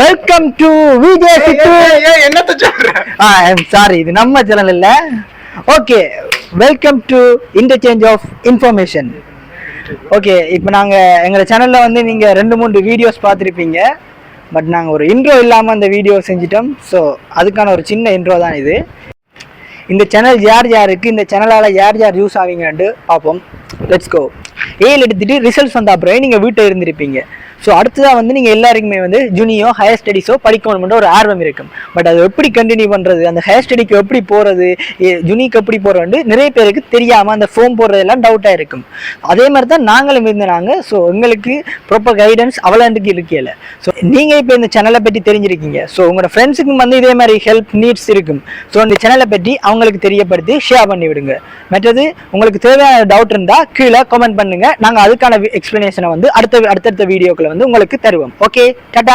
Welcome to Vijay சித்து. என்னத்த சொல்ற? Sorry, இது நம்ம சேனல் இல்ல. Okay, welcome to interchange of information. Okay, இப்போ நாங்கள் எங்கள் சேனலில் வந்து நீங்கள் 2-3 வீடியோஸ் பார்த்துருப்பீங்க. பட் நாங்கள் ஒரு இன்ட்ரோ இல்லாமல் அந்த வீடியோ செஞ்சிட்டோம். ஸோ அதுக்கான ஒரு சின்ன இன்ட்ரோ தான் இது. இந்த சேனல் யார் யாருக்கு, இந்த சேனலால் யார் யார் யூஸ் ஆவீங்கன்ட்டு பார்ப்போம். Let's go. ஏல் எடுத்துகிட்டு ரிசல்ட்ஸ் வந்த அப்புறம் நீங்கள் வீட்டை இருந்திருப்பீங்க. ஸோ அடுத்ததாக வந்து நீங்கள் எல்லாருக்குமே வந்து ஜூனியோ ஹையர் ஸ்டடீஸோ படிக்கணும்ன்ற ஒரு ஆர்வம் இருக்கும். பட் அதை எப்படி கண்டினியூ பண்ணுறது, அந்த ஹையர் ஸ்டடிக்கு எப்படி போகிறது, ஜூனிக்கு எப்படி போகிறோன்னு நிறைய பேருக்கு தெரியாமல் அந்த ஃபோம் போடுறதெல்லாம் டவுட்டாக இருக்கும். அதே மாதிரி தான் நாங்களும் இருந்தாங்க. ஸோ எங்களுக்கு ப்ராப்பர் கைடன்ஸ் அவ்வளோண்டுக்கு இருக்கல. ஸோ நீங்கள் இப்போ இந்த சேனலை பற்றி தெரிஞ்சிருக்கீங்க. ஸோ உங்களோட ஃப்ரெண்ட்ஸுக்கும் வந்து இதே மாதிரி ஹெல்ப் நீட்ஸ் இருக்கும். ஸோ இந்த சேனலை பற்றி அவங்களுக்கு தெரியப்படுத்தி ஷேர் பண்ணி விடுங்க. மற்றது உங்களுக்கு தேவையான டவுட் இருந்தால் கீழே கமெண்ட் பண்ணுங்கள். நாங்கள் அதுக்கான எக்ஸ்பிளனேஷனை வந்து அடுத்தடுத்த வீடியோக்களை வந்து உங்களுக்கு தருவோம். ஓகே, டாடா.